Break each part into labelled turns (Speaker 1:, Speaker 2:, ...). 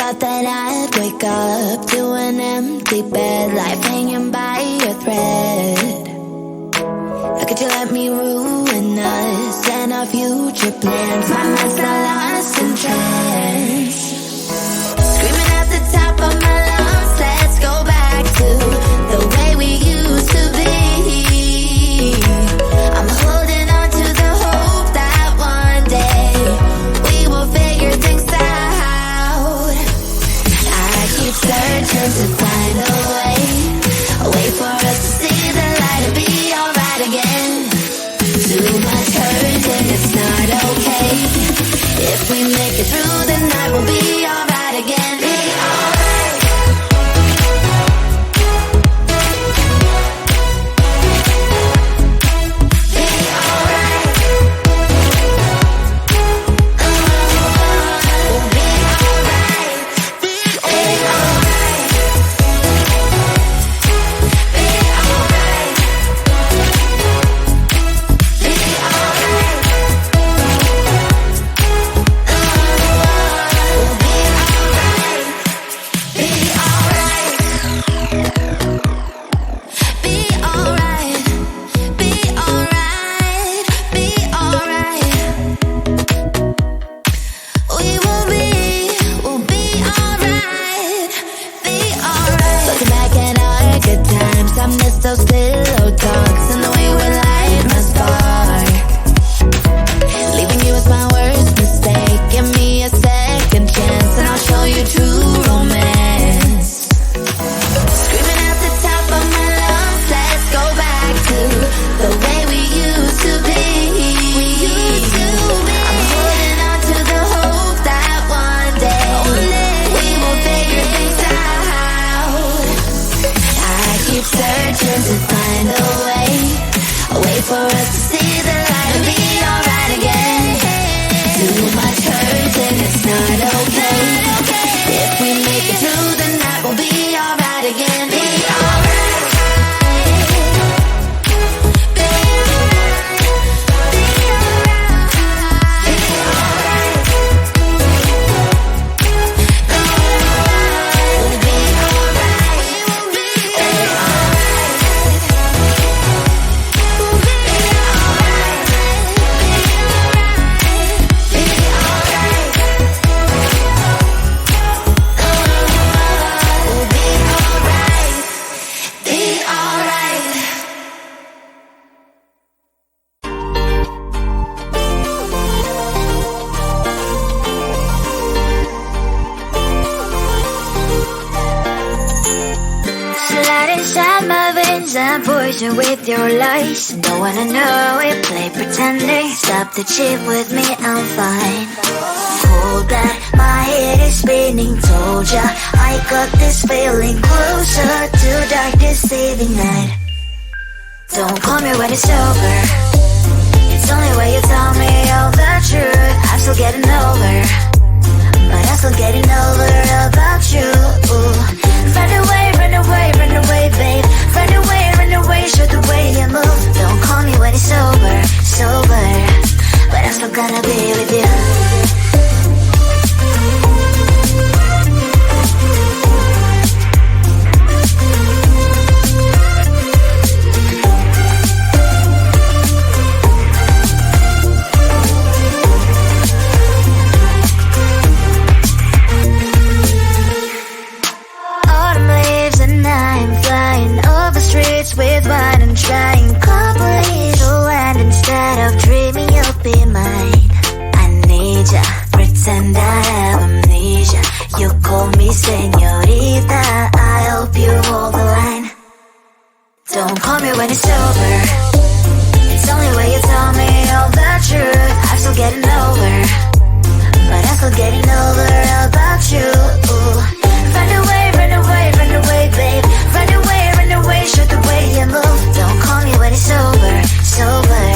Speaker 1: thought that I'd wake up to an empty bed, life hanging by a thread. How could you let me ruin us and our future plans? My mind's not lost in trance, screaming at the top of my lungs, let's go back to the way we used to be. I'm holding on to the hope that one day we will figure things out. I keep searching to find a way for us to see the light and be alright again. Too much hurt and it's not okay. If we make it through the night, we'll be alright again. Be alright. Be alright. We'll be alright. Be alright. Be alright. Be alright. We'll be alright. Be alright. Be alright. Be alright. Be alright. We'll be alright. Be alright. Looking back at our good times, I miss those pillow talks and the way we light my spark. Leaving you was my worst mistake. Give me a second chance and I'll show you true romance. Screaming at the top of my lungs, let's go back to the way we used to be. I'm holding on to the hope that one day we will figure things out. I keep searching to find a way for us to see the light and be alright again. Too much hurt and it's not okay. If we make it through the night, we'll be alright again. Be alright. Be alright. Be alright. Be alright. We'll be alright. We'll be alright. We'll be alright. Be alright. We'll be alright. Be alright.
Speaker 2: Slide inside my veins and poison with your lies. Don't wanna know it, play pretending. Stop the cheat with me, I'm fine. Hold that, my head is spinning. Told ya, I got this feeling closer to dark deceiving night. Don't call me when it's over. It's only when you tell me all the truth. I'm still getting over, but I'm still getting over about you. Run away, run away, run away, babe. Run away, show the way you move. Don't call me when it's over, sober, but I'm still gonna be with you. Autumn leaves and I'm flying over streets with wine and trying. Complete land instead of dreaming you'll be mine. I need ya, pretend I have amnesia. You call me señorita, I hope you hold the line. Don't call me when it's over. It's only when you tell me all the truth. I'm still getting over, but I'm still getting over about you. Run away, run away, run away, babe. Run away, show the way you move. Don't call me when it's over, sober,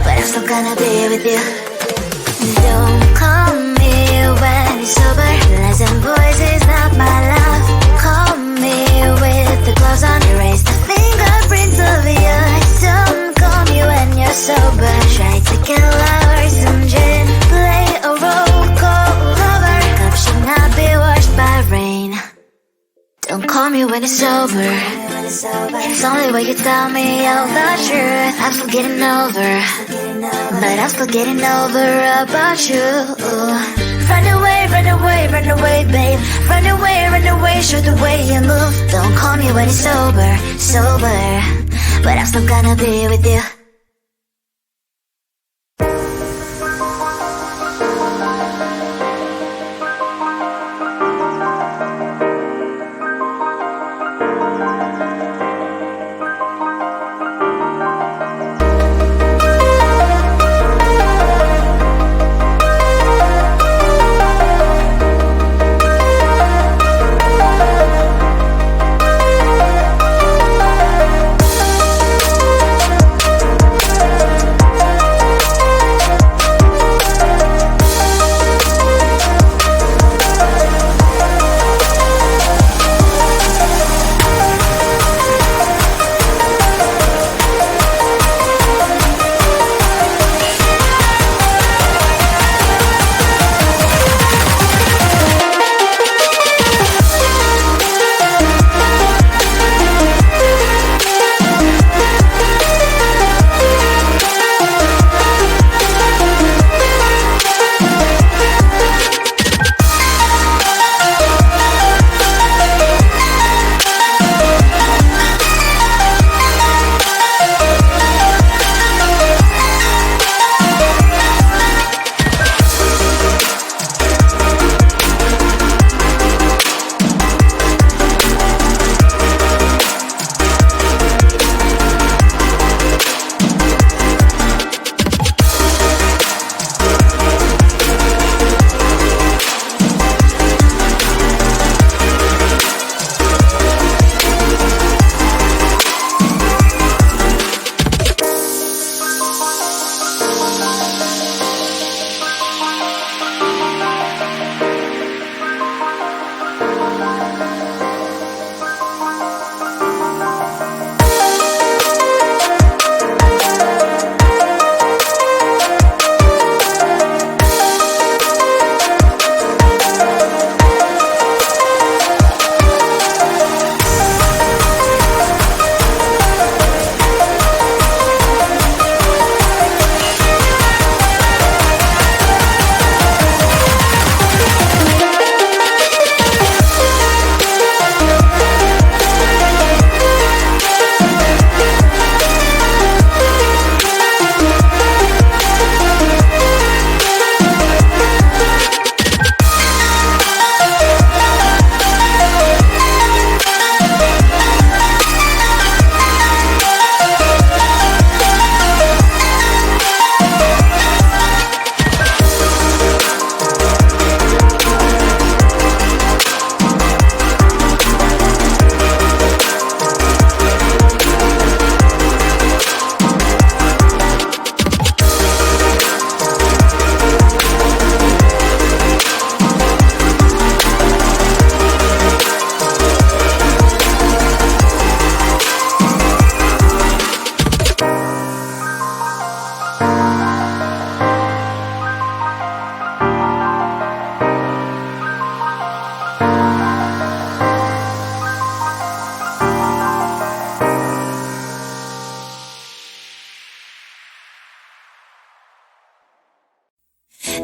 Speaker 2: but I'm still gonna be with you. Don't call me when it's over. Lies and boys is not my love. Call me with the gloves on. Erase the fingerprints of your eyes. Don't call me when you're sober. Try to kill hours, some gin, play a role called lover. Cup should not be mine. Don't call me when it's over. It's only when you tell me all the truth. I'm still getting over, but I'm still getting over about you. Run away, run away, run away, babe. Run away, show the way you move. Don't call me when it's sober, but I'm still gonna be with you.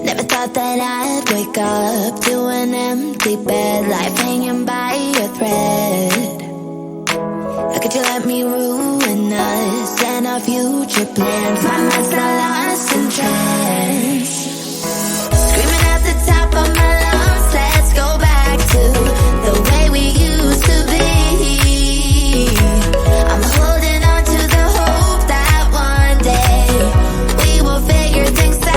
Speaker 1: Never thought that I'd wake up to an empty bed, life hanging by a thread. How could you let me ruin us and our future plans? My mind's not lost in trance, screaming at the top of my lungs, let's go back to the way we used to be. I'm holding on to the hope that one day we will figure things out.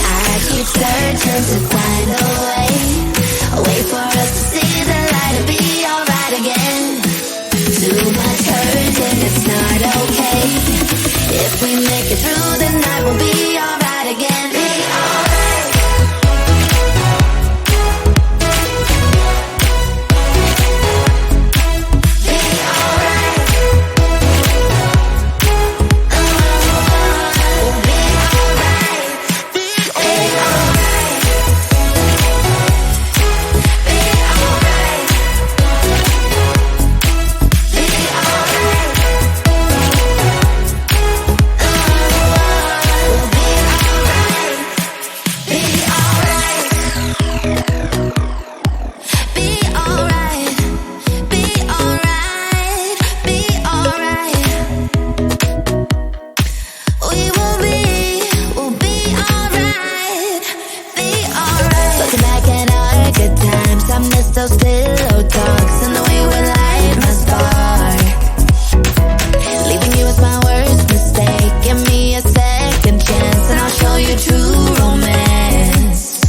Speaker 1: I keep searching to find a way for us to see the light and be alright again. Too much hurt and it's not okay. If we make it through the night, we'll be alright again. Be alright. Be alright. We'll be alright. Be alright. those pillow talks and the way we light my spark. Leaving you was my worst mistake. Give me a second chance and I'll show you true romance.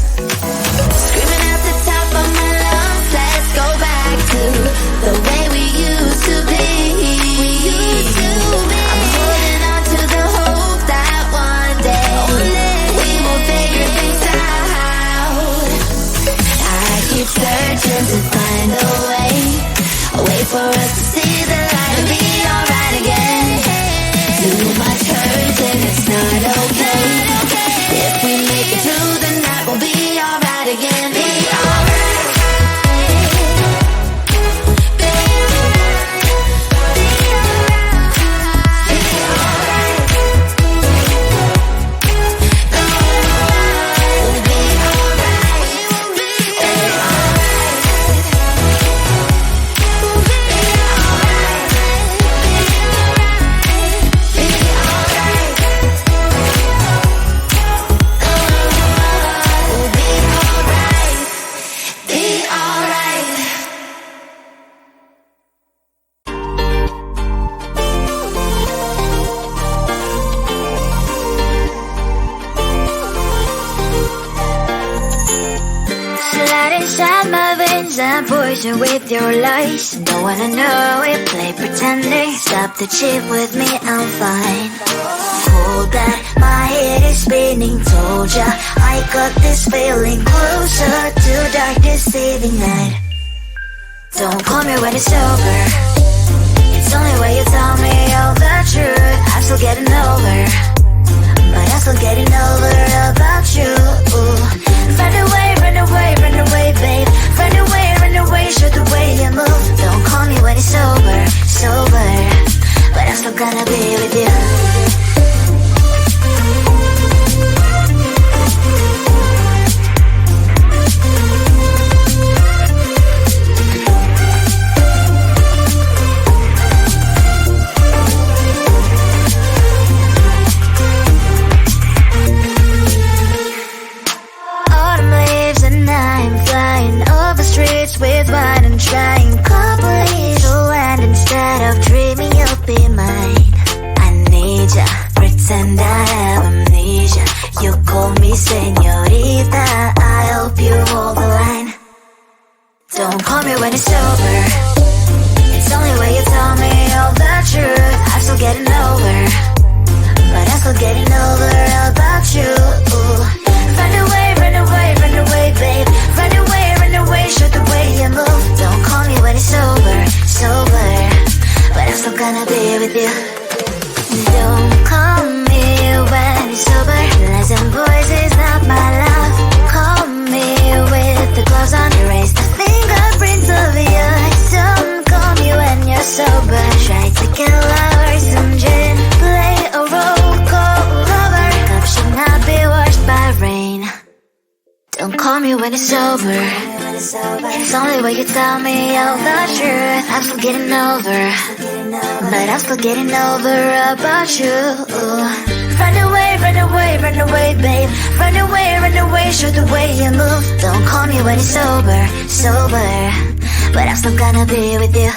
Speaker 1: Screaming at the top of my lungs, let's go back to the way we used to be. I'm holding on to the hope that one day we will figure things out. I keep searching to find a way for us to see the light and be alright again. Too much hurt and it's not okay. If we make it through the night, we'll be alright again. Be alright.
Speaker 2: And poison with your lies. Don't wanna know it, play pretending. Stop the cheat with me, I'm fine. Hold that, my head is spinning. Told ya, I got this feeling closer to dark deceiving night. Don't call me when it's over. It's only when you tell me all the truth. I'm still getting over, but I'm still getting over about you. Run away, run away, run away, babe. Run away, show the way you move. Don't call me when it's sober, but I'm still gonna be with you. With wine and trying complete land instead of dreaming you'll be mine. I need ya, pretend I have amnesia. You call me señorita, I hope you hold the line. Don't call me when it's over. It's only when you tell me all the truth. I'm still getting over, but I'm still getting over about you. Run away, run away, run away, babe. Run away, show the way you move. Don't call me when it's sober, but I'm still gonna be with you. Don't call me when it's sober. Listen, boys, is not my love. Call me with the gloves on. Erase the fingerprints of your eyes. Don't call me when you're sober. Try to kill hours, some gin, play a role, call lover. Cup should not be washed by rain. Don't call me when it's over. It's only when you tell me all the truth. I'm still getting over, but I'm still getting over about you. Run away, run away, run away, babe. Run away, show the way you move. Don't call me when it's sober, but I'm still gonna be with you.